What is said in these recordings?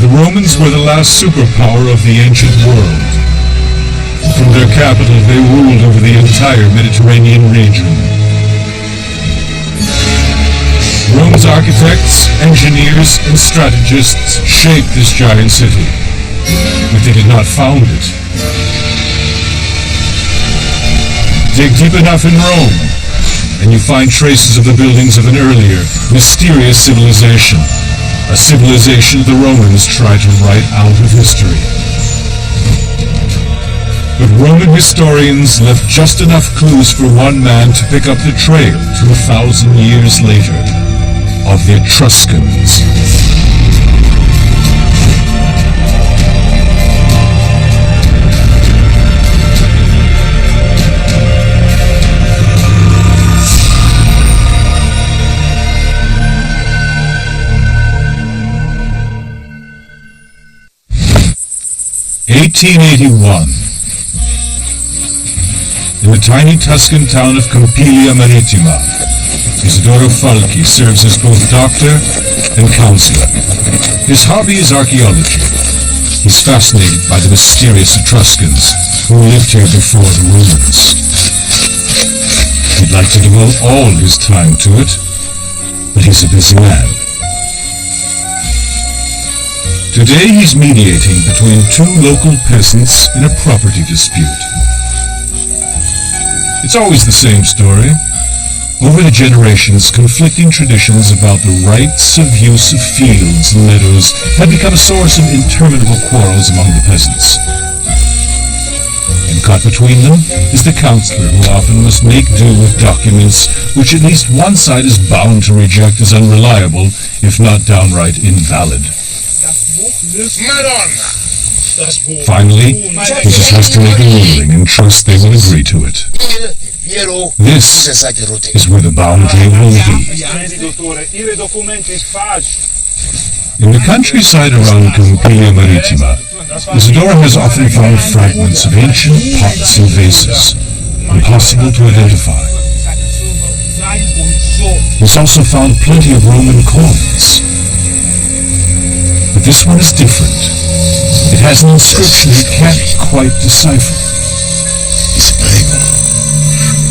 The Romans were the last superpower of the ancient world. From their capital, they ruled over the entire Mediterranean region. Rome's architects, engineers, and strategists shaped this giant city, but they did not found it. Dig deep enough in Rome, and you find traces of the buildings of an earlier, mysterious civilization. A civilization the Romans tried to write out of history. But Roman historians left just enough clues for one man to pick up the trail 2,000 years later, of the Etruscans. (1881). In the tiny Tuscan town of Campiglia Marittima, Isidoro Falchi serves as both doctor and counselor. His hobby is archaeology. He's fascinated by the mysterious Etruscans who lived here before the Romans. He'd like to devote all his time to it, but he's a busy man. Today he's mediating between two local peasants in a property dispute. It's always the same story. Over the generations, conflicting traditions about the rights of use of fields and meadows had become a source of interminable quarrels among the peasants. And caught between them is the counselor, who often must make do with documents which at least one side is bound to reject as unreliable, if not downright invalid. Finally, he just has to make a ruling and trust they will agree to it. This is where the boundary will be. In the countryside around Campiglia Marittima, Isidoro has often found fragments of ancient pots and vases, impossible to identify. He's also found plenty of Roman coins. But this one is different. It has an inscription he can't quite decipher.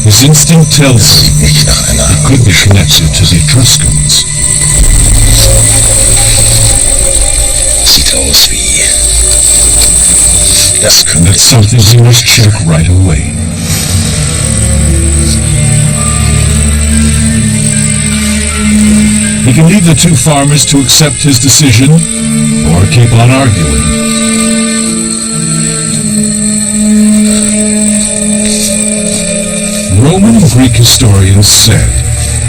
His instinct tells him it could be connected to the Etruscans. And that's something he must check right away. He can leave the two farmers to accept his decision, or keep on arguing. Roman and Greek historians said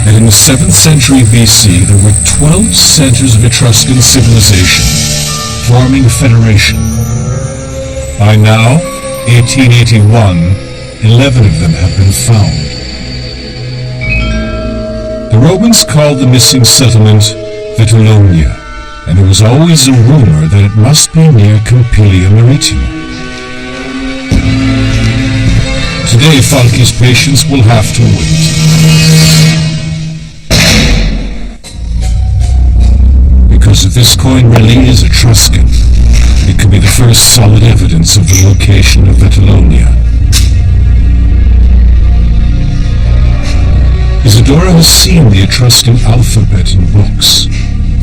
that in the 7th century BC there were 12 centers of Etruscan civilization, forming a federation. By now, 1881, 11 of them have been found. The Romans called the missing settlement Vetulonia, and there was always a rumor that it must be near Campiglia Marittima. Today, Falchi's patients will have to wait. Because if this coin really is Etruscan, it could be the first solid evidence of the location of Vetulonia. Isidoro has seen the Etruscan alphabet in books.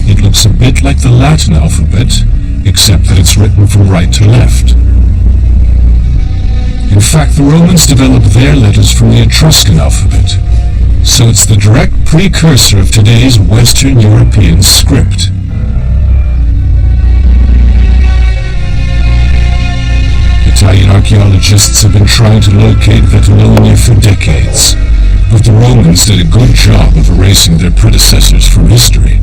It looks a bit like the Latin alphabet, except that it's written from right to left. In fact, the Romans developed their letters from the Etruscan alphabet, so it's the direct precursor of today's Western European script. Italian archaeologists have been trying to locate Vetulonia for decades, but the Romans did a good job of erasing their predecessors from history.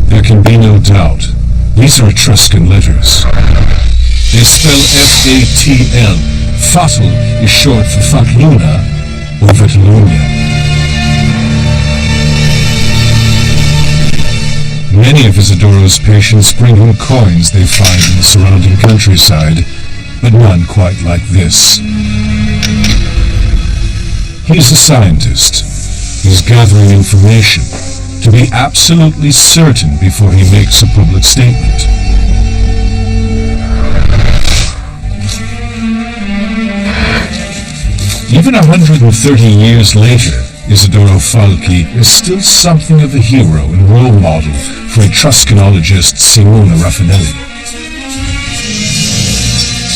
There can be no doubt. These are Etruscan letters. They spell F-A-T-L. Fatal is short for Fatluna or Vetulonia. Many of Isidoro's patients bring him coins they find in the surrounding countryside, but none quite like this. He's a scientist. He's gathering information to to be absolutely certain before he makes a public statement. Even 130 years later, Isidoro Falchi is still something of a hero and role model for Etruscanologist Simona Raffanelli.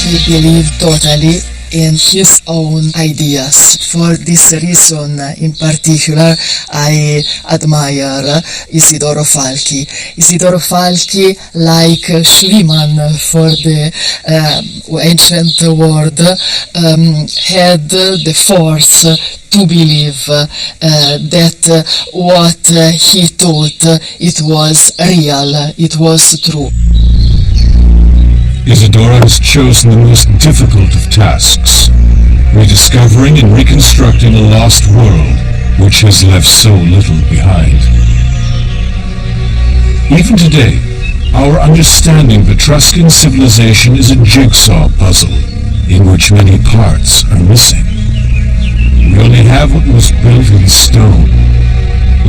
He believed totally in his own ideas. For this reason, in particular, I admire Isidoro Falchi. Isidoro Falchi, like Schliemann for the ancient world, had the force to believe that what he taught, it was real, it was true. Isidoro has chosen the most difficult of tasks, rediscovering and reconstructing a lost world which has left so little behind. Even today, our understanding of Etruscan civilization is a jigsaw puzzle in which many parts are missing. We only have what was built in stone,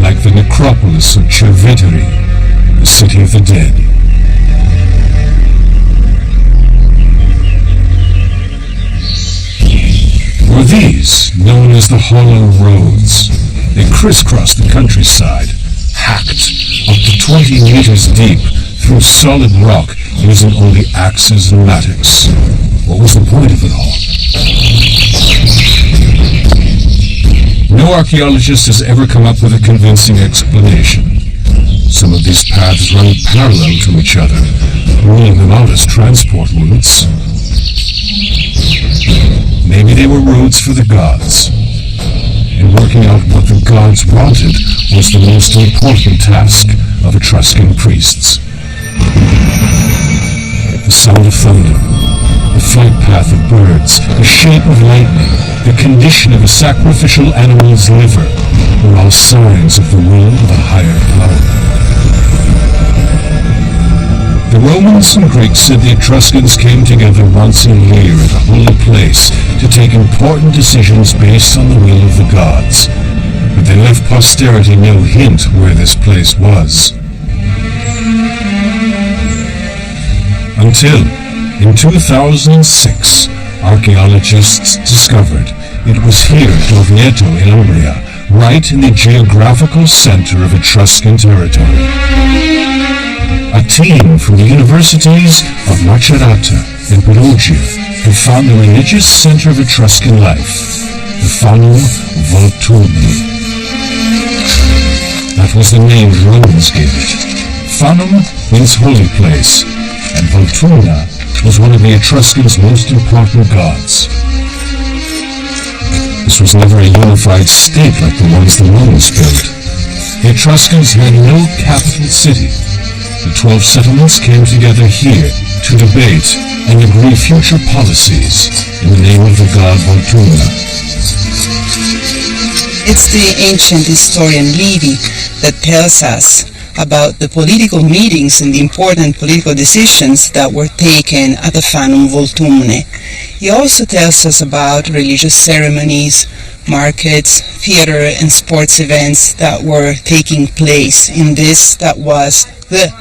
like the necropolis of Cerveteri, the city of the dead. Were these known as the hollow roads? They crisscrossed the countryside, hacked up to 20 meters deep through solid rock using only axes and mattocks. What was the point of it all? No archaeologist has ever come up with a convincing explanation. Some of these paths run parallel to each other, ruling them out as transport routes. Maybe they were roads for the gods, and working out what the gods wanted was the most important task of Etruscan priests. The sound of thunder, the flight path of birds, the shape of lightning, the condition of a sacrificial animal's liver were all signs of the will of a higher power. The Romans and Greeks said the Etruscans came together once a year at a holy place to take important decisions based on the will of the gods, but they left posterity no hint where this place was. Until, in 2006, archaeologists discovered it was here at Orvieto in Umbria, right in the geographical center of Etruscan territory. A team from the universities of Macerata and Perugia had found the religious center of Etruscan life, the Fanum Volturni. That was the name the Romans gave it. Fanum means holy place, and Volturna was one of the Etruscans' most important gods. This was never a unified state like the ones the Romans built. The Etruscans had no capital city. The 12 settlements came together here to debate and agree future policies in the name of the god Volturna. It's the ancient historian Livy that tells us about the political meetings and the important political decisions that were taken at the Fanum Volturne. He also tells us about religious ceremonies, markets, theater and sports events that were taking place in this that was the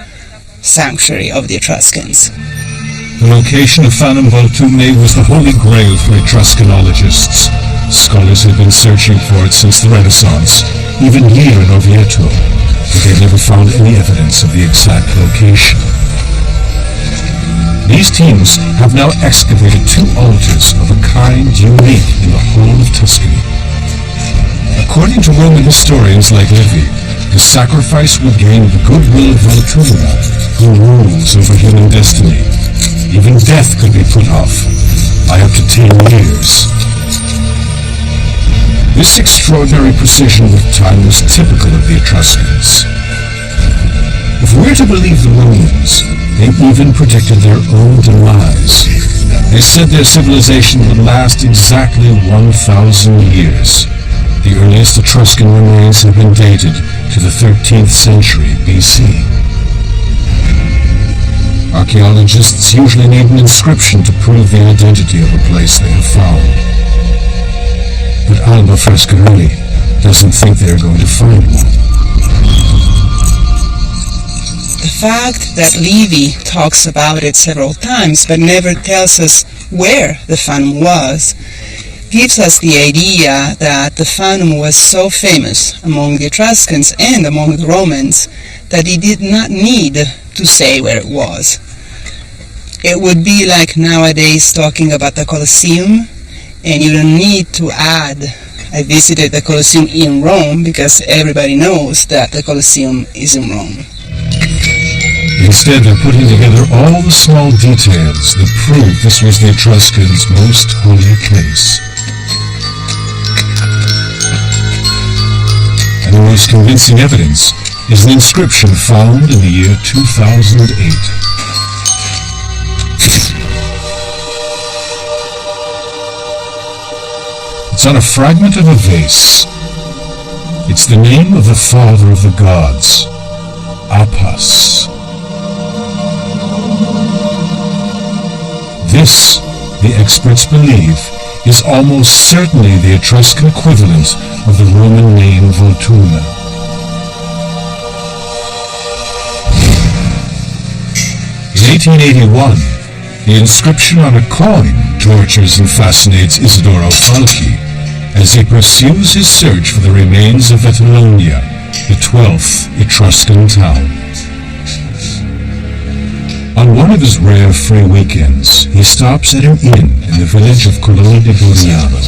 sanctuary of the Etruscans. The location of Fanum Volturne was the holy grail for Etruscanologists. Scholars had been searching for it since the Renaissance, even here in Orvieto, but they never found any evidence of the exact location. These teams have now excavated 2 altars of a kind unique in the whole of Tuscany. According to Roman historians like Livy, the sacrifice would gain the goodwill of Volturna, who rules over human destiny. Even death could be put off by up to 10 years. This extraordinary precision with time was typical of the Etruscans. If we're to believe the Romans, they even predicted their own demise. They said their civilization would last exactly 1,000 years. The earliest Etruscan remains have been dated to the 13th century BC. Archaeologists usually need an inscription to prove the identity of a place they have found. But Alba Frescarelli doesn't think they are going to find one. fact that Livy talks about it several times but never tells us where the Fanum was gives us the idea that the Fanum was so famous among the Etruscans and among the Romans that he did not need to say where it was. It would be like nowadays talking about the Colosseum, and you don't need to add, I visited the Colosseum in Rome, because everybody knows that the Colosseum is in Rome. Instead, they're putting together all the small details that prove this was the Etruscans' most holy place. And the most convincing evidence is an inscription found in the year 2008. It's on a fragment of a vase. It's the name of the father of the gods, Apis. This, the experts believe, is almost certainly the Etruscan equivalent of the Roman name Volturna. In 1881, the inscription on a coin tortures and fascinates Isidoro Falchi as he pursues his search for the remains of Etruria, the 12th Etruscan town. On one of his rare free weekends, he stops at an inn in the village of Colonna di Boriano.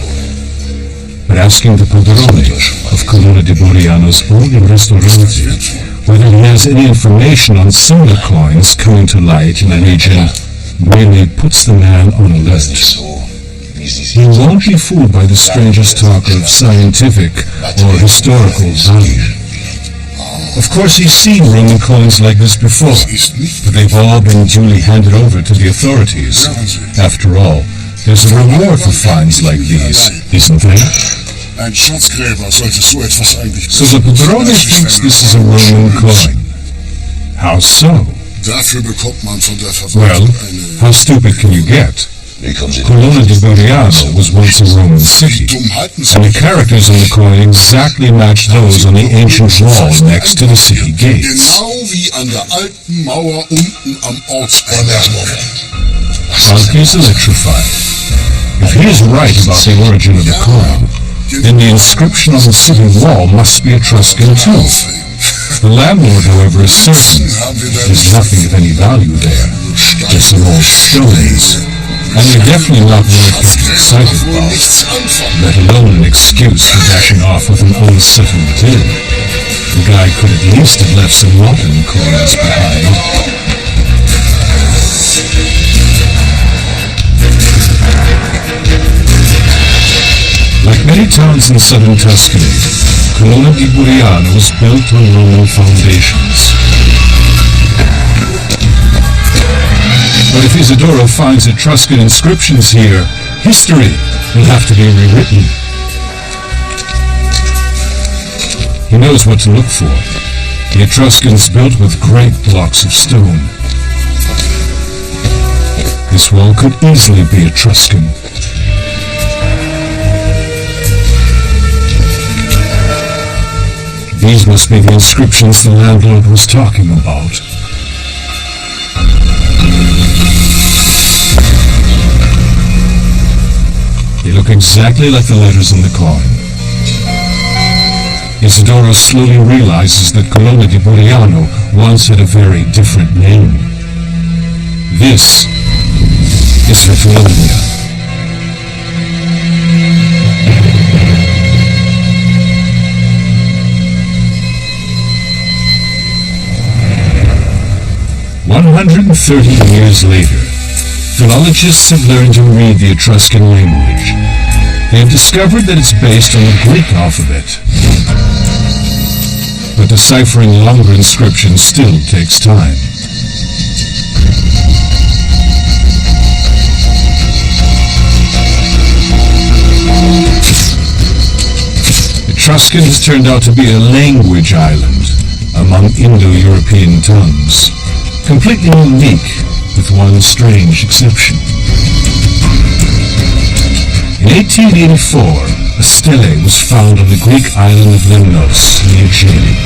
But asking the padrone of Colonna di Boriano's only ristorante whether he has any information on similar coins coming to light in the region really puts the man on alert. He won't be fooled by the strangest talk of scientific or historical value. Of course, he's seen Roman coins like this before, but they've all been duly handed over to the authorities. After all, there's a reward for finds like these, isn't there? So the padrone thinks this is a Roman coin. How so? Well, how stupid can you get? Colonna di Boriano was once a Roman city, and the characters on the coin exactly match those on the ancient wall next to the city gates. Falchi is electrified. If he is right about the origin of the coin, then the inscription on the city wall must be Etruscan too. The landlord, however, is certain there's nothing of any value there, just some old stones. And they're definitely not worth getting excited about, let alone an excuse for dashing off with an unsettled bill. The guy could at least have left some modern coins behind. Like many towns in southern Tuscany, Colonna di Boriano was built on Roman foundations. But if Isidoro finds Etruscan inscriptions here, history will have to be rewritten. He knows what to look for. The Etruscans built with great blocks of stone. This wall could easily be Etruscan. These must be the inscriptions the landlord was talking about. They look exactly like the letters in the coin. Isidoro slowly realizes that Colonna di Boriano once had a very different name. This is Etruria. "130 years later, philologists have learned to read the Etruscan language. They have discovered that it's based on the Greek alphabet. But deciphering longer inscriptions still takes time. Etruscan has turned out to be a language island among Indo-European tongues, completely unique, with one strange exception. In 1884, a stele was found on the Greek island of Lemnos in the Aegean.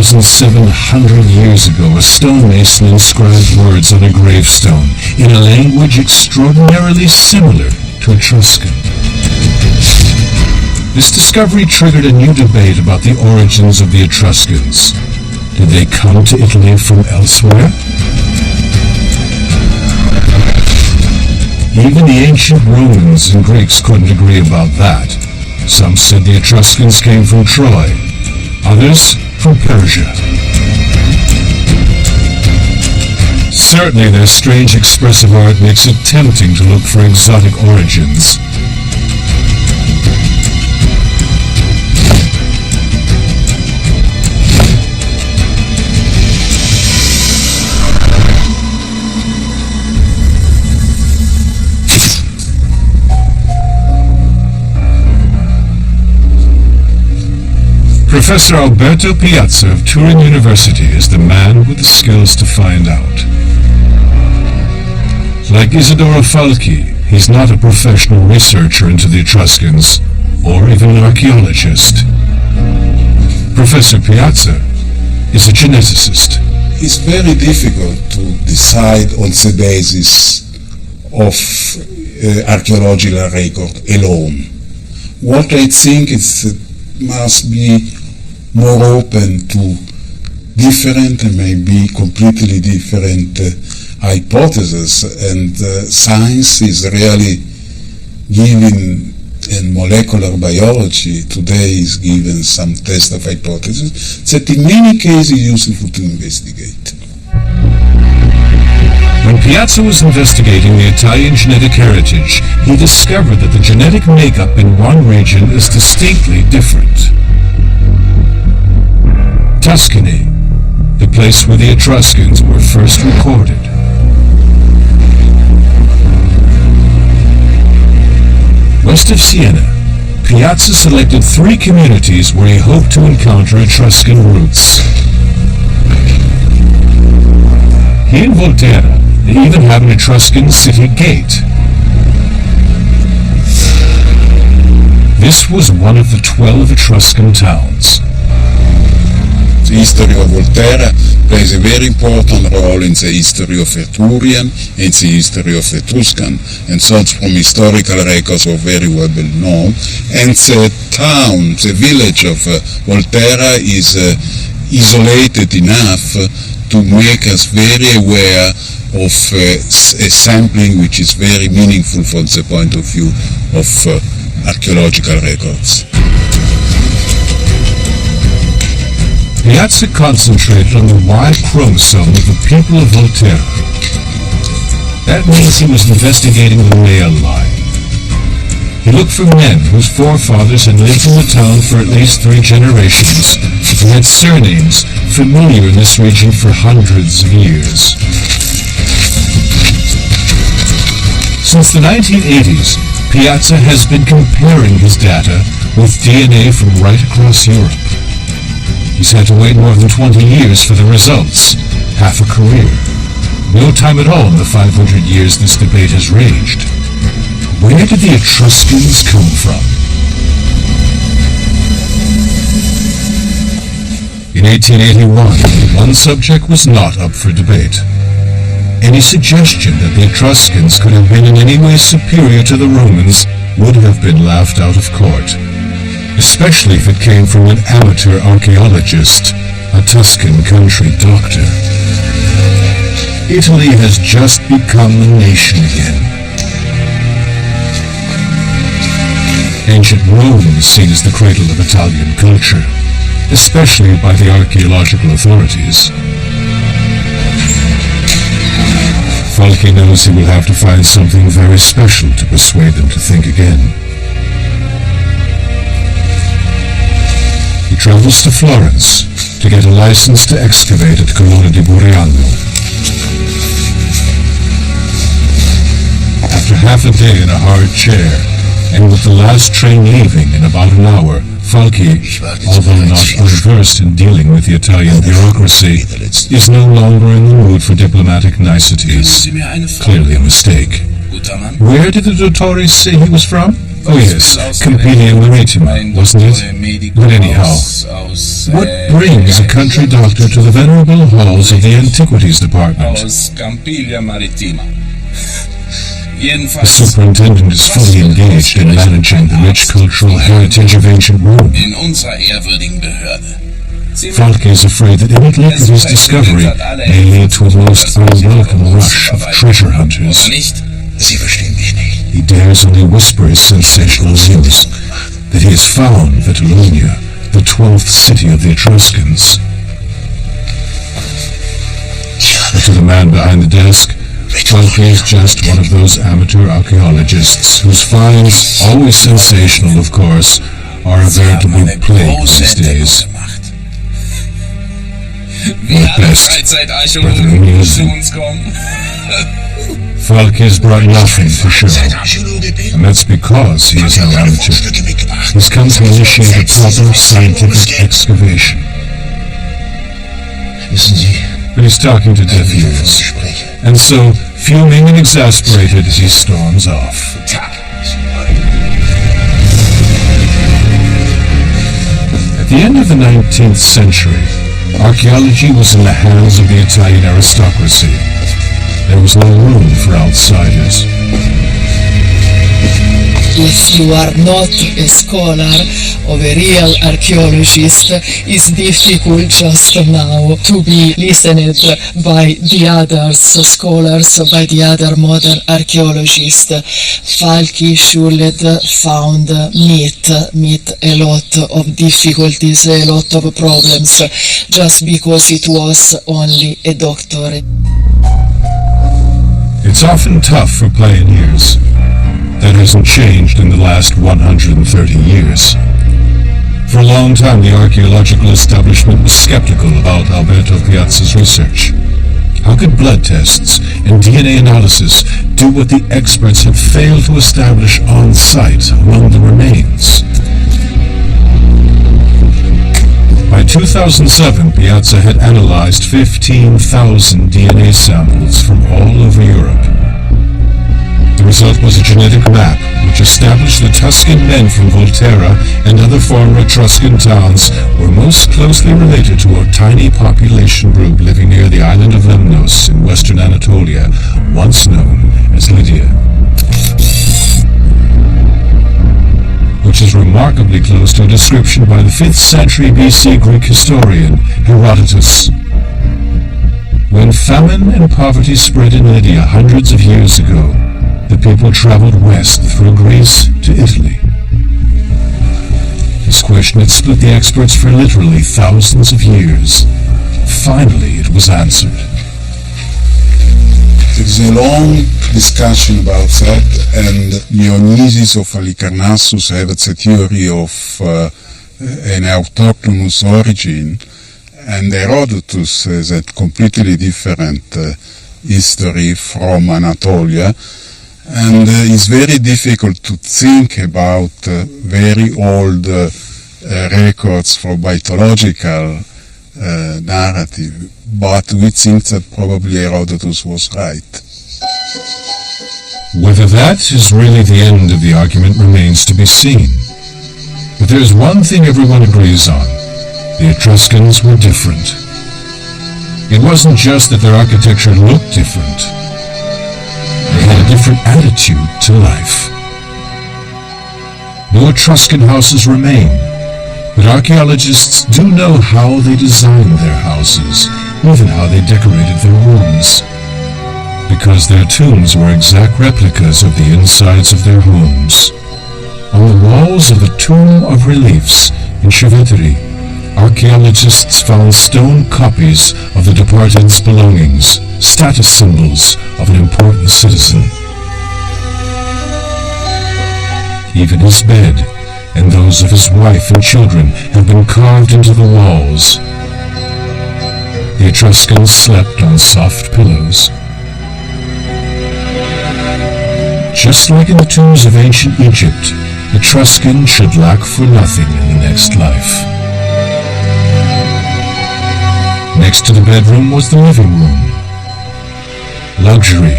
2,700 years ago, a stonemason inscribed words on a gravestone in a language extraordinarily similar to Etruscan. This discovery triggered a new debate about the origins of the Etruscans. Did they come to Italy from elsewhere? Even the ancient Romans and Greeks couldn't agree about that. Some said the Etruscans came from Troy, others from Persia. Certainly their strange expressive art makes it tempting to look for exotic origins. Professor Alberto Piazza of Turin University is the man with the skills to find out. Like Isidoro Falchi, he's not a professional researcher into the Etruscans, or even an archaeologist. Professor Piazza is a geneticist. It's very difficult to decide on the basis of archaeological record alone. What I think must be more open to different and maybe completely different hypotheses, and science is really given, in molecular biology today is given some test of hypothesis that in many cases is useful to investigate. When Piazza was investigating the Italian genetic heritage, he discovered that the genetic makeup in one region is distinctly different. Tuscany, the place where the Etruscans were first recorded. West of Siena, Piazza selected 3 communities where he hoped to encounter Etruscan roots. He and Volterra even have an Etruscan city gate. This was one of the 12 Etruscan towns. The history of Volterra plays a very important role in the history of Etrurian and the history of Etruscan, and such from historical records are very well known. And the town, the village of Volterra is isolated enough to make us very aware of a sampling which is very meaningful from the point of view of archaeological records. Piazza concentrated on the Y chromosome of the people of Volterra. That means he was investigating the male line. He looked for men whose forefathers had lived in the town for at least 3 generations and had surnames familiar in this region for hundreds of years. Since the 1980s, Piazza has been comparing his data with DNA from right across Europe. He's had to wait more than 20 years for the results, half a career. No time at all in the 500 years this debate has raged. Where did the Etruscans come from? In 1881, one subject was not up for debate. Any suggestion that the Etruscans could have been in any way superior to the Romans would have been laughed out of court, especially if it came from an amateur archaeologist, a Tuscan country doctor. Italy has just become a nation again. Ancient Rome is seen as the cradle of Italian culture, especially by the archaeological authorities. Falchi knows he will have to find something very special to persuade them to think again. He travels to Florence to get a license to excavate at Colonna di Buriano. After half a day in a hard chair, and with the last train leaving in about an hour, Falchi, although not unversed in dealing with the Italian bureaucracy, is no longer in the mood for diplomatic niceties. Clearly a mistake. Where did the Dottori say he was from? Oh yes, Compendium Maritima, wasn't it? But anyhow, what brings a country doctor to the venerable halls of the Antiquities Department? The superintendent is fully engaged in managing the rich cultural heritage of ancient Rome. Falke is afraid that any leak of his discovery may lead to a most unwelcome rush of treasure hunters. He dares only whisper his sensational news, that he has found Vitellonia, the 12th city of the Etruscans. But to the man behind the desk, Falke is just one of those amateur archaeologists whose finds, always sensational of course, are a veritable plague these days. At best, rather amusing. Falke has brought nothing to show, and that's because he is no amateur. He's come to initiate a proper scientific excavation. But he's talking to deaf ears, and so, fuming and exasperated, he storms off. At the end of the 19th century, archaeology was in the hands of the Italian aristocracy. There was no room for outsiders. If you are not a scholar or a real archaeologist, it's difficult just now to be listened by the other scholars, by the other modern archaeologists. Falke should found meet a lot of difficulties, a lot of problems, just because it was only a doctor. It's often tough for pioneers. That hasn't changed in the last 130 years. For a long time, the archaeological establishment was skeptical about Alberto Piazza's research. How could blood tests and DNA analysis do what the experts had failed to establish on site among the remains? By 2007, Piazza had analyzed 15,000 DNA samples from all over Europe. The result was a genetic map which established the Tuscan men from Volterra and other former Etruscan towns were most closely related to a tiny population group living near the island of Lemnos in western Anatolia, once known as Lydia, which is remarkably close to a description by the 5th century BC Greek historian Herodotus. When famine and poverty spread in Lydia hundreds of years ago, the people traveled west through Greece to Italy. This question had split the experts for literally thousands of years. Finally, it was answered. There is a long discussion about that, and Dionysius of Halicarnassus has a theory of an autochthonous origin, and Herodotus has a completely different history from Anatolia. And it's very difficult to think about very old records for mythological narrative, but we think that probably Herodotus was right. Whether that is really the end of the argument remains to be seen. But there's one thing everyone agrees on. The Etruscans were different. It wasn't just that their architecture looked different. They had a different attitude to life. No Etruscan houses remain, but archaeologists do know how they designed their houses, even how they decorated their rooms, because their tombs were exact replicas of the insides of their homes. On the walls of the Tomb of Reliefs in Civeteri, archaeologists found stone copies of the departed's belongings, status symbols of an important citizen. Even his bed and those of his wife and children have been carved into the walls. The Etruscans slept on soft pillows. Just like in the tombs of ancient Egypt, Etruscan should lack for nothing in the next life. Next to the bedroom was the living room. Luxury,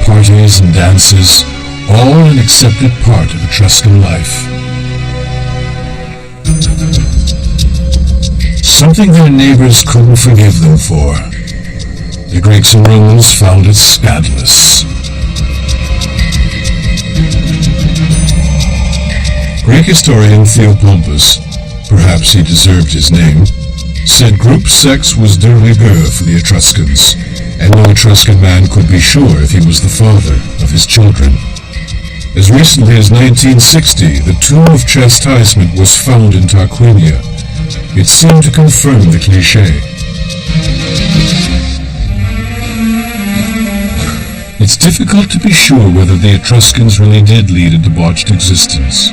parties and dances, all an accepted part of Etruscan life. Something their neighbors couldn't forgive them for. The Greeks and Romans found it scandalous. Greek historian Theopompus, perhaps he deserved his name, said group sex was de rigueur for the Etruscans, and no Etruscan man could be sure if he was the father of his children. As recently as 1960, the tomb of chastisement was found in Tarquinia. It seemed to confirm the cliché. It's difficult to be sure whether the Etruscans really did lead a debauched existence.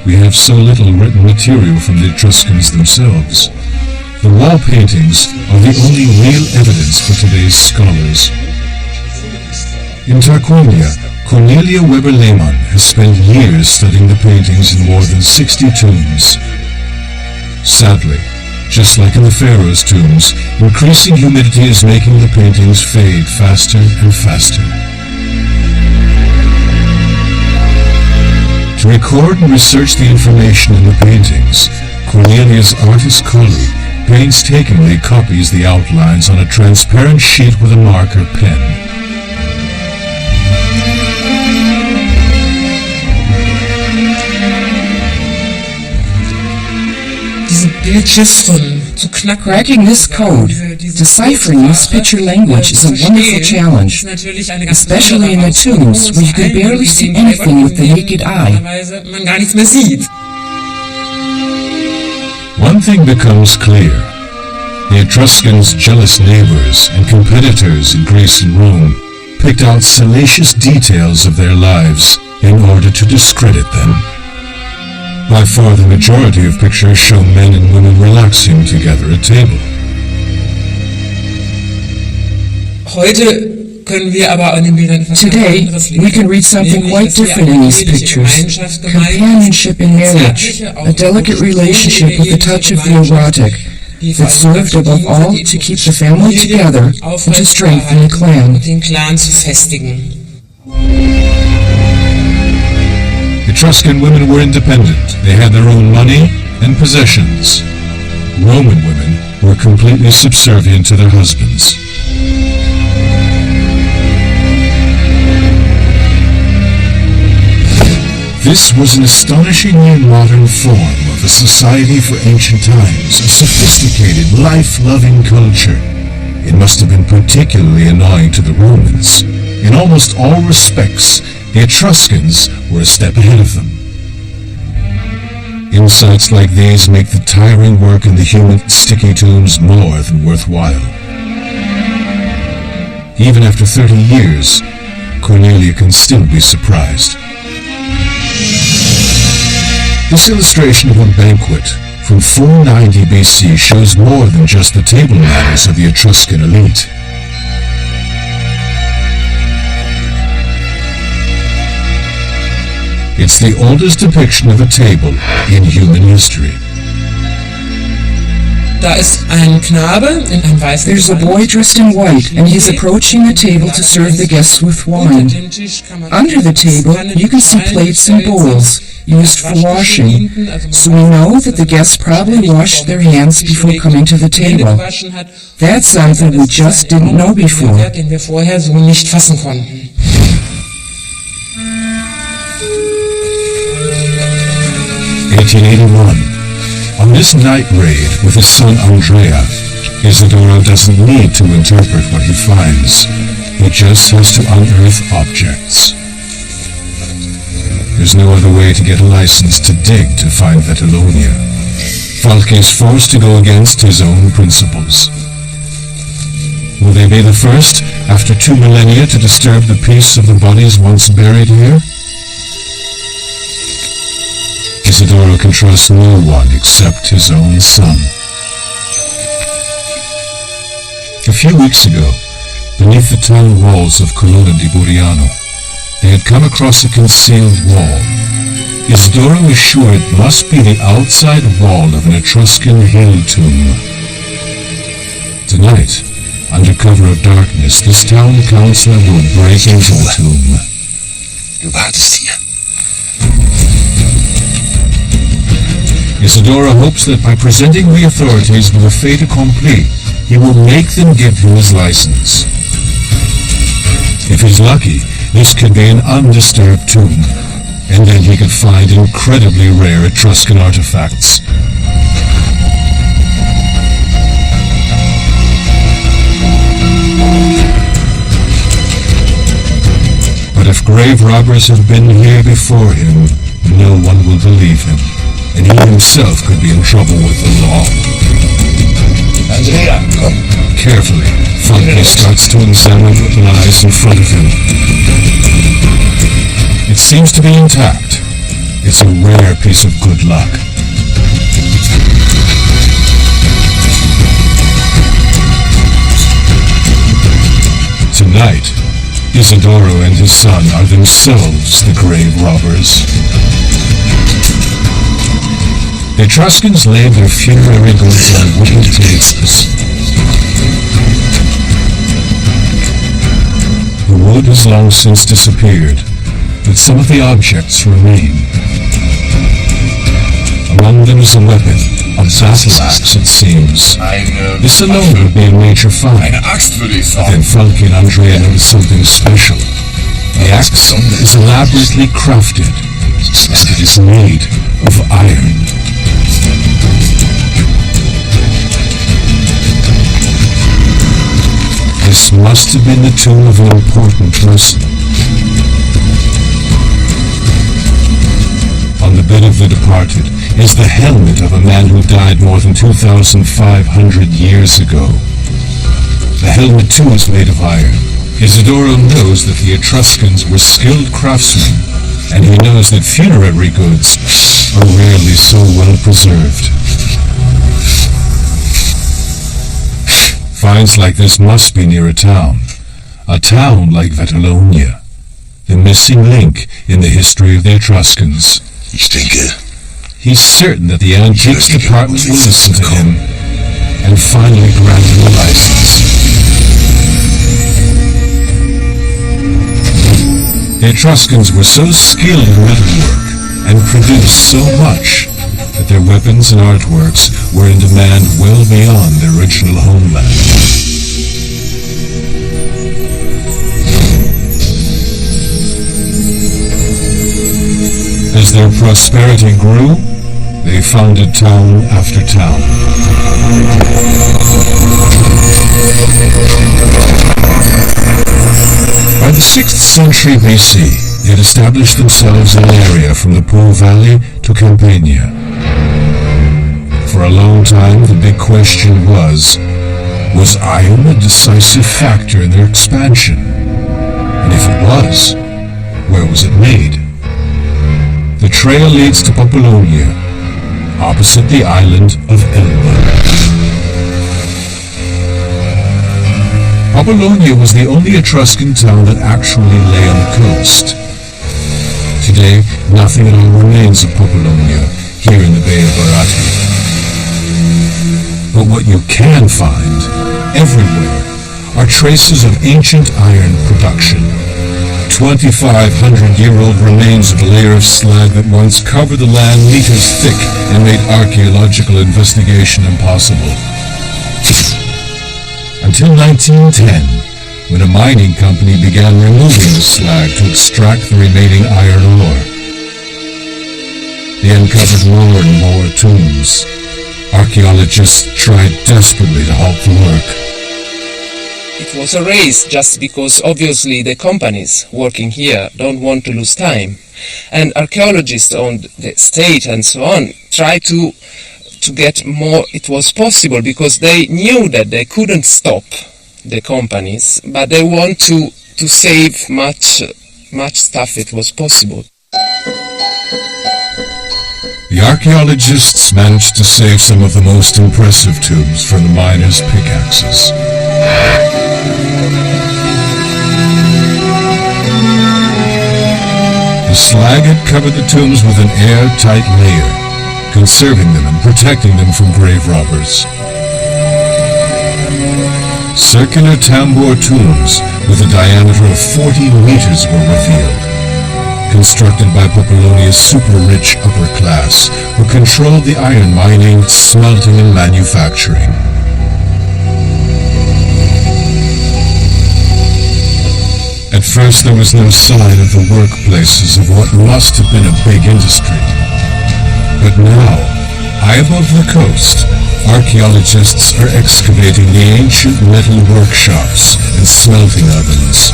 We have so little written material from the Etruscans themselves. The wall paintings are the only real evidence for today's scholars. In Tarquinia, Cornelia Weber-Lehmann has spent years studying the paintings in more than 60 tombs. Sadly, just like in the pharaohs' tombs, increasing humidity is making the paintings fade faster and faster. To record and research the information in the paintings, Cornelia's artist colleague painstakingly copies the outlines on a transparent sheet with a marker pen. Cracking this code, deciphering this picture language is a wonderful challenge, especially in the tombs where you can barely see anything with the naked eye. One thing becomes clear. The Etruscans' jealous neighbors and competitors in Greece and Rome picked out salacious details of their lives in order to discredit them. By far the majority of pictures show men and women relaxing together at table. Today, we can read something quite different in these pictures. Companionship in marriage, a delicate relationship with a touch of the erotic, that served above all to keep the family together and to strengthen the clan. Etruscan women were independent. They had their own money and possessions. Roman women were completely subservient to their husbands. This was an astonishingly modern form of a society for ancient times, a sophisticated, life-loving culture. It must have been particularly annoying to the Romans. In almost all respects, the Etruscans were a step ahead of them. Insights like these make the tiring work in the human sticky tombs more than worthwhile. Even after 30 years, Cornelia can still be surprised. This illustration of a banquet from 490 BC shows more than just the table manners of the Etruscan elite. It's the oldest depiction of a table in human history. There's a boy dressed in white, and he's approaching the table to serve the guests with wine. Under the table, you can see plates and bowls used for washing, so we know that the guests probably washed their hands before coming to the table. That's something we just didn't know before. 1881. On this night raid with his son Andrea, Isidoro doesn't need to interpret what he finds. He just has to unearth objects. There's no other way to get a license to dig to find Vetulonia. Falke is forced to go against his own principles. Will they be the first, after 2 millennia, to disturb the peace of the bodies once buried here? Isidoro can trust no one except his own son. A few weeks ago, beneath the town walls of Colonna di Buriano, they had come across a concealed wall. Isidoro is sure it must be the outside wall of an Etruscan hill tomb. Tonight, under cover of darkness, this town councillor will break into the tomb. Du wartest hier. Isidoro hopes that by presenting the authorities with a fait accompli, he will make them give him his license. If he's lucky, this could be an undisturbed tomb, and then he could find incredibly rare Etruscan artifacts. But if grave robbers have been here before him, no one will believe him, and he himself could be in trouble with the law. Andrea, komm. Carefully, Funky starts to examine what lies in front of him. It seems to be intact. It's a rare piece of good luck. Tonight, Isidoro and his son are themselves the grave robbers. The Etruscans laid their funerary goods on wooden tables. The wood has long since disappeared, but some of the objects remain. Among them is a weapon, a battle axe it seems. This alone would be a major find. Eine Axt, würde ich Then sagen. Funky and Andrea notice something special. The axe is elaborately crafted, and it is made of iron. This must have been the tomb of an important person. On the bed of the departed is the helmet of a man who died more than 2,500 years ago. The helmet too is made of iron. Isidoro knows that the Etruscans were skilled craftsmen, and he knows that funerary goods are rarely so well preserved. Finds like this must be near a town like Vetalonia, the missing link in the history of the Etruscans. Ich denke, He's certain that the antiques department will listen to him and finally grant him a license. The Etruscans were so skilled in metalwork and produced so much that their weapons and artworks were in demand well beyond their original homeland. As their prosperity grew, they founded town after town. By the 6th century BC, they had established themselves in an area from the Po Valley to Campania. For a long time, the big question was iron a decisive factor in their expansion? And if it was, where was it made? The trail leads to Populonia, opposite the island of Elba. Populonia was the only Etruscan town that actually lay on the coast. Today, nothing at all remains of Populonia here in the Bay of Barati. But what you can find, everywhere, are traces of ancient iron production. 2,500-year-old remains of a layer of slag that once covered the land meters thick and made archaeological investigation impossible. Until 1910, when a mining company began removing the slag to extract the remaining iron ore. They uncovered more and more tombs. Archaeologists tried desperately to halt the work. It was a race just because obviously the companies working here don't want to lose time. And archaeologists on the state and so on tried to get more it was possible because they knew that they couldn't stop the companies, but they want to save much stuff it was possible. The archaeologists managed to save some of the most impressive tombs from the miners' pickaxes. The slag had covered the tombs with an airtight layer, conserving them and protecting them from grave robbers. Circular tambour tombs with a diameter of 40 meters were revealed. constructed by Popolonia's super-rich upper class, who controlled the iron mining, smelting, and manufacturing. At first there was no sign of the workplaces of what must have been a big industry. But now, high above the coast, archaeologists are excavating the ancient metal workshops and smelting ovens.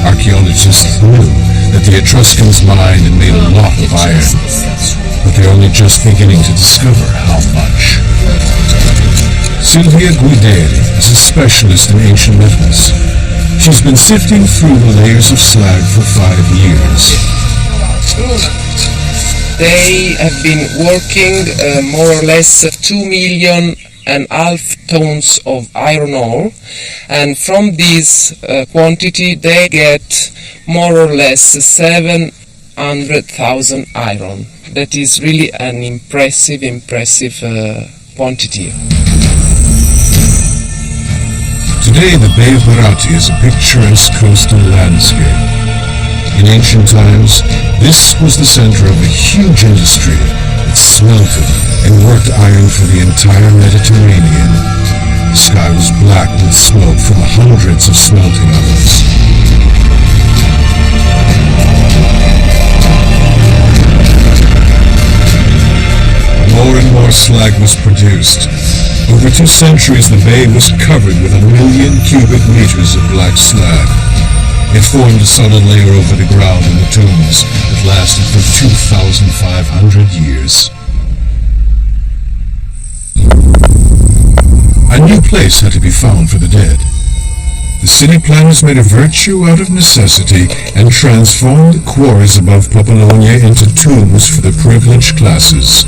Archaeologists knew that the Etruscans mined and made a lot of iron, but they're only just beginning to discover how much. Silvia Guideri is a specialist in ancient metals. She's been sifting through the layers of slag for 5 years. They have been working more or less 2.5 million tons of iron ore, and from this quantity they get more or less 700,000 iron. That is really an impressive quantity. Today the Bay of Barati is a picturesque coastal landscape. In ancient times, this was the center of a huge industry that smelted and worked iron for the entire Mediterranean. The sky was black with smoke from hundreds of smelting ovens. More and more slag was produced. Over 2 centuries, the bay was covered with 1 million cubic meters of black slag. It formed a solid layer over the ground in the tombs that lasted for 2,500 years. A new place had to be found for the dead. The city planners made a virtue out of necessity and transformed the quarries above Popolonia into tombs for the privileged classes.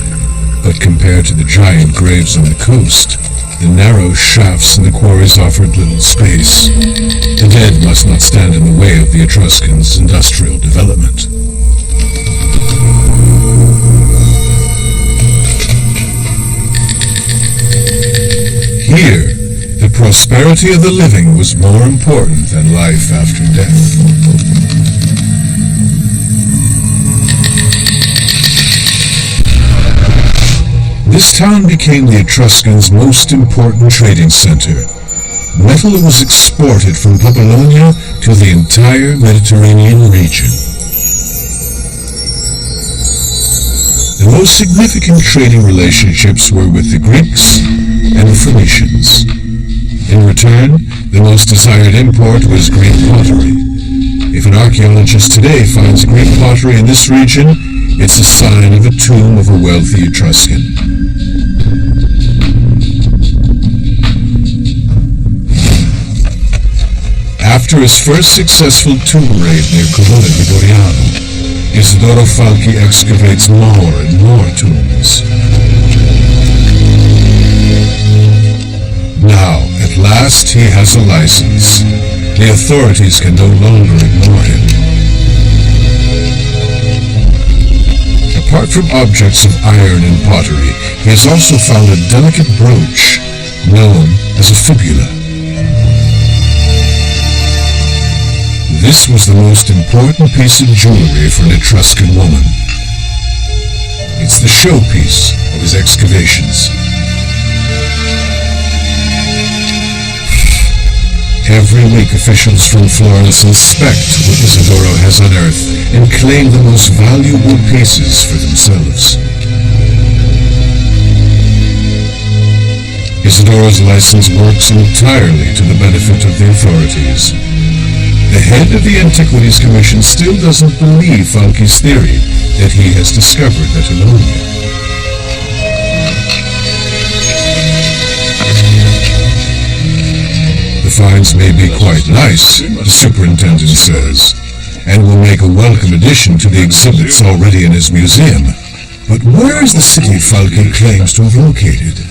But compared to the giant graves on the coast, the narrow shafts in the quarries offered little space. The dead must not stand in the way of the Etruscans' industrial development. Here, the prosperity of the living was more important than life after death. This town became the Etruscans' most important trading center. Metal was exported from Popolonia to the entire Mediterranean region. The most significant trading relationships were with the Greeks and the Phoenicians. In return, the most desired import was Greek pottery. If an archaeologist today finds Greek pottery in this region, it's a sign of a tomb of a wealthy Etruscan. After his first successful tomb raid near Comune di Goriano, Isidoro Falchi excavates more and more tombs. Now, at last, he has a license. The authorities can no longer ignore him. Apart from objects of iron and pottery, he has also found a delicate brooch known as a fibula. This was the most important piece of jewelry for an Etruscan woman. It's the showpiece of his excavations. Every week officials from Florence inspect what Isidoro has unearthed and claim the most valuable pieces for themselves. Isidoro's license works entirely to the benefit of the authorities. The head of the Antiquities Commission still doesn't believe Falchi's theory that he has discovered Babylonia. The finds may be quite nice, the superintendent says, and will make a welcome addition to the exhibits already in his museum. But where is the city Falchi claims to have located?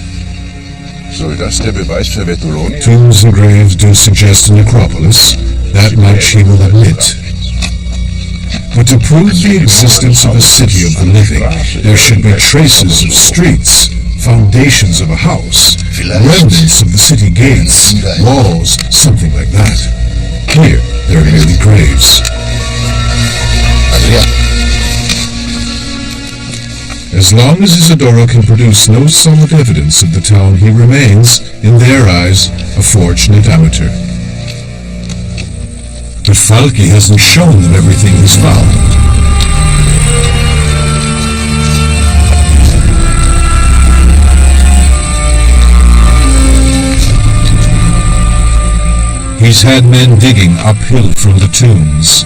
Tombs and graves do suggest a necropolis. That much he will admit. But to prove the existence of a city of the living, there should be traces of streets, foundations of a house, remnants of the city gates, walls, something like that. Here, there are merely graves. As long as Isidoro can produce no solid evidence of the town, he remains, in their eyes, a fortunate amateur. But Falchi hasn't shown them everything he's found. He's had men digging uphill from the tombs,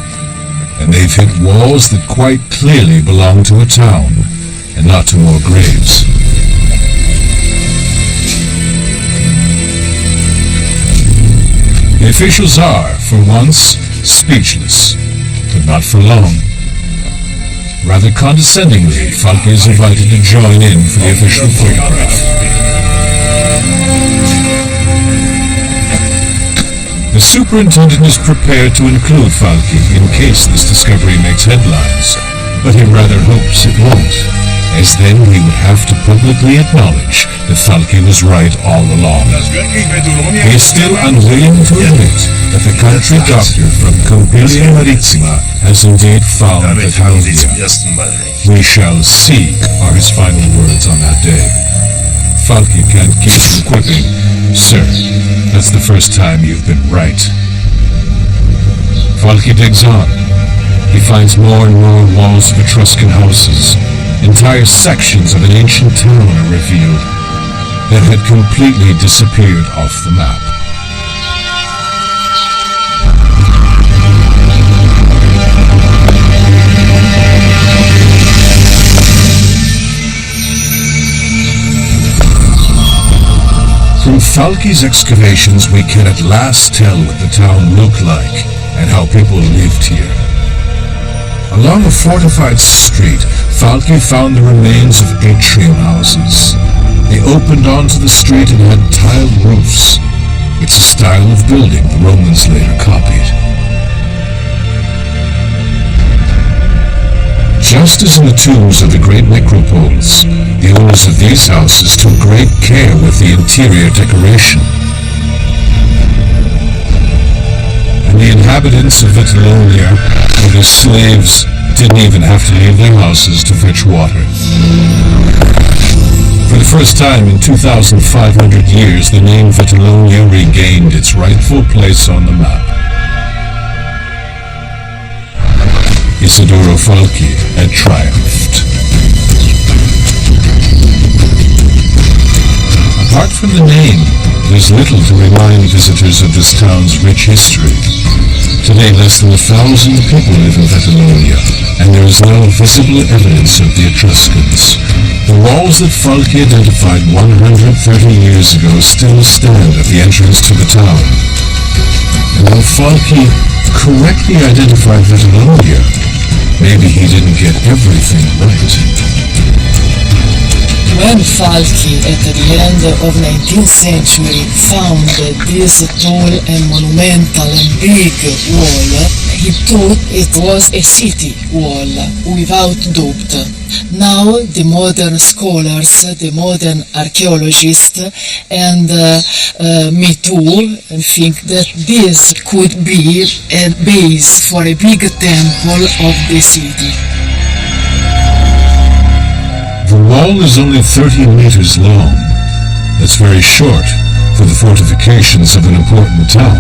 and they've hit walls that quite clearly belong to a town, and not to more graves. The officials are, for once, speechless, but not for long. Rather condescendingly, Falchi is invited to join in for the official photograph. The superintendent is prepared to include Falchi in case this discovery makes headlines, but he rather hopes it won't, as then he would have to publicly acknowledge that Falchi was right all along. He is still unwilling to admit that the country doctor from Campiglia Marittima has indeed found Vetalonia. We shall see, are his final words on that day. Falchi can't keep from quipping, "Sir, that's the first time you've been right." Falchi digs on. He finds more and more walls of Etruscan houses. Entire sections of an ancient town are revealed that had completely disappeared off the map. From Falchi's excavations, we can at last tell what the town looked like and how people lived here. Along a fortified street, Falchi found the remains of atrium houses. They opened onto the street and had tiled roofs. It's a style of building the Romans later copied. Just as in the tombs of the great necropoles, the owners of these houses took great care with the interior decoration. And the inhabitants of Vitalonia, or their slaves, didn't even have to leave their houses to fetch water. For the first time in 2,500 years, the name Vitalonia regained its rightful place on the map. Isidoro Falchi had triumphed. Apart from the name, there's little to remind visitors of this town's rich history. Today, less than 1,000 people live in Vitalonia, and there is no visible evidence of the Etruscans. The walls that Falchi identified 130 years ago still stand at the entrance to the town. And though Falchi correctly identified Vitalonia, maybe he didn't get everything right. When Falchi, at the end of 19th century, found this tall and monumental and big wall, he thought it was a city wall, without doubt. Now the modern scholars, the modern archaeologists, and me too, think that this could be a base for a big temple of the city. The wall is only 30 meters long. That's very short for the fortifications of an important town.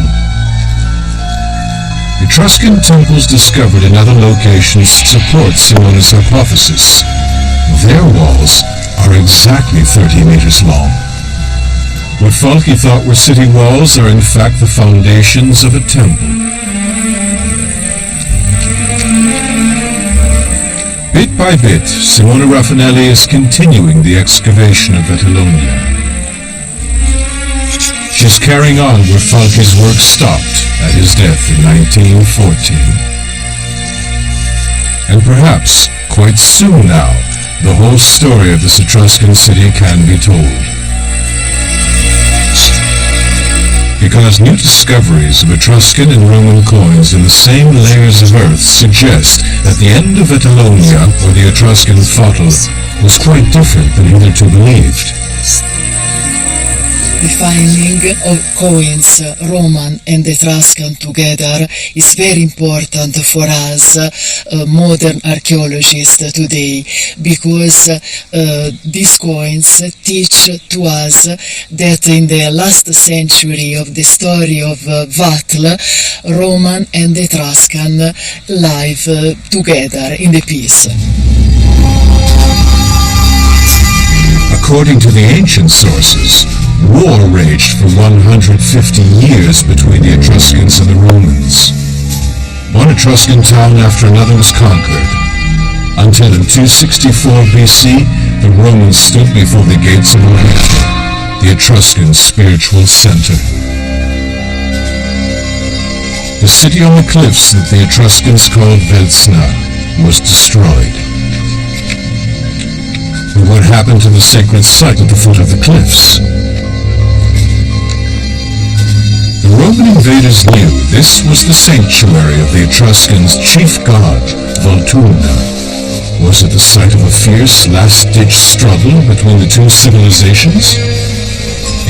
Etruscan temples discovered in other locations support Simone's hypothesis. Their walls are exactly 30 meters long. What Falchi thought were city walls are in fact the foundations of a temple. Bit by bit, Simone Raffanelli is continuing the excavation of Vitalonia. She's carrying on where Falchi's work stopped at his death in 1914. And perhaps, quite soon now, the whole story of this Etruscan city can be told. Because new discoveries of Etruscan and Roman coins in the same layers of earth suggest that the end of Vitalonia, or the Etruscan Fotal, was quite different than hitherto believed. The finding of coins, Roman and Etruscan together, is very important for us modern archaeologists today, because these coins teach to us that in the last century of the story of Vatl, Roman and Etruscan live together in the peace. According to the ancient sources, war raged for 150 years between the Etruscans and the Romans. One Etruscan town after another was conquered, until in 264 BC, the Romans stood before the gates of Orvieto, the Etruscan spiritual center. The city on the cliffs that the Etruscans called Velsna was destroyed. But what happened to the sacred site at the foot of the cliffs? The Roman invaders knew this was the sanctuary of the Etruscans' chief god, Volturna. Was it the site of a fierce, last-ditch struggle between the two civilizations?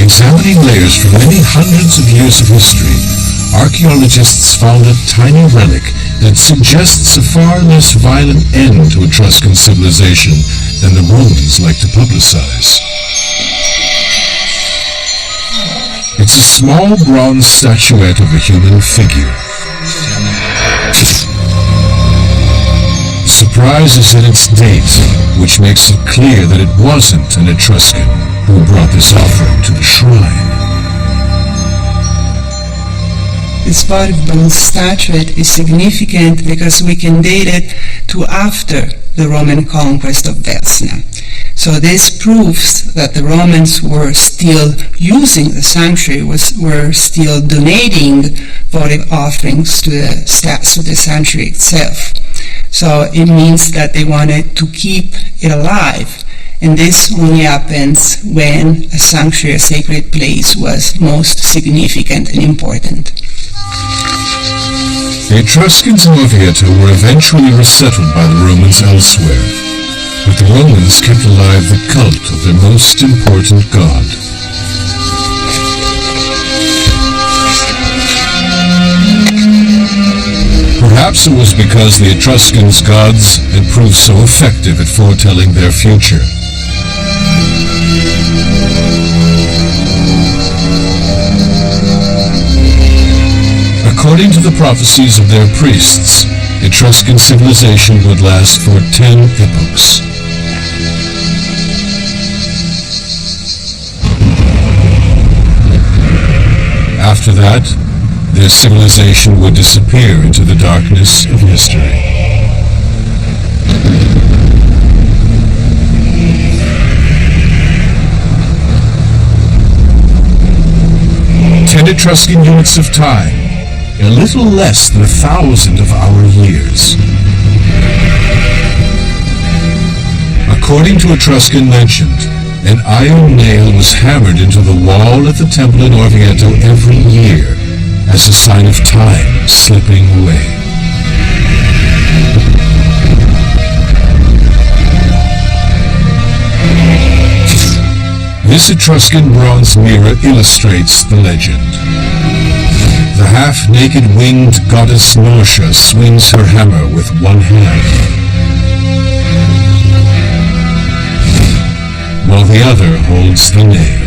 Examining layers from many hundreds of years of history, archaeologists found a tiny relic that suggests a far less violent end to Etruscan civilization than the Romans like to publicize. It's a small bronze statuette of a human figure. Surprise is in its date, which makes it clear that it wasn't an Etruscan who brought this offering to the shrine. This part of bronze statuette is significant because we can date it to after the Roman conquest of Velsna. So this proves that the Romans were still using the sanctuary, were still donating votive offerings to the sanctuary itself. So it means that they wanted to keep it alive. And this only happens when a sanctuary, a sacred place, was most significant and important. The Etruscans in Orvieto were eventually resettled by the Romans elsewhere, but the Romans kept alive the cult of their most important god. Perhaps it was because the Etruscans' gods had proved so effective at foretelling their future. According to the prophecies of their priests, Etruscan civilization would last for 10 epochs. After that, their civilization would disappear into the darkness of history. Ten Etruscan units of time, a little less than 1,000 of our years. According to Etruscan legend, an iron nail was hammered into the wall at the temple in Orvieto every year as a sign of time slipping away. This Etruscan bronze mirror illustrates the legend. The half-naked winged goddess Norcia swings her hammer with one hand, while the other holds the nail.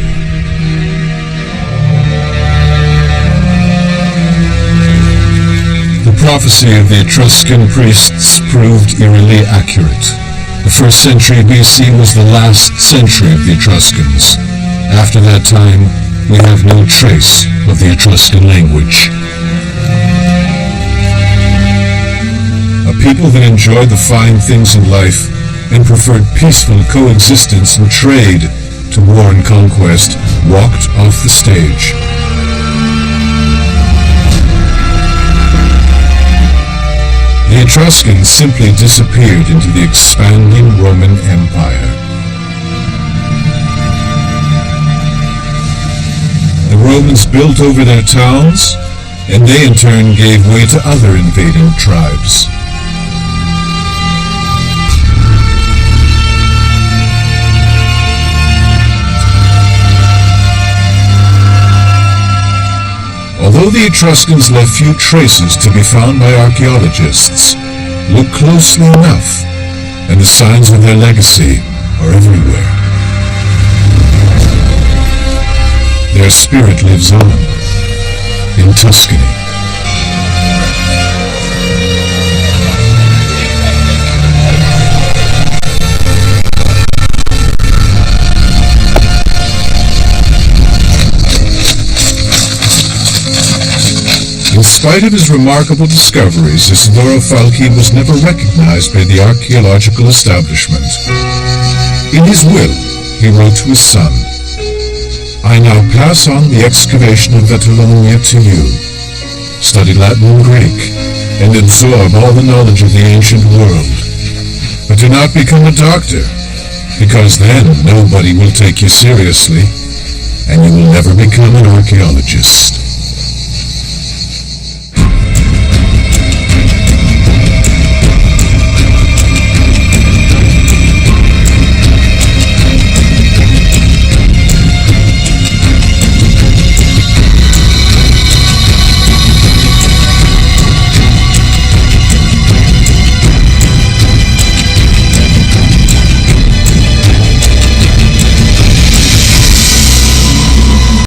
The prophecy of the Etruscan priests proved eerily accurate. The 1st century BC was the last century of the Etruscans. After that time, we have no trace of the Etruscan language. A people that enjoyed the fine things in life and preferred peaceful coexistence and trade to war and conquest walked off the stage. The Etruscans simply disappeared into the expanding Roman Empire. The Romans built over their towns, and they in turn gave way to other invading tribes. Though the Etruscans left few traces to be found by archaeologists, look closely enough, and the signs of their legacy are everywhere. Their spirit lives on in Tuscany. In spite of his remarkable discoveries, Isidoro Falchi was never recognized by the archaeological establishment. In his will, he wrote to his son, "I now pass on the excavation of Vetulonia to you. Study Latin and Greek, and absorb all the knowledge of the ancient world. But do not become a doctor, because then nobody will take you seriously, and you will never become an archaeologist."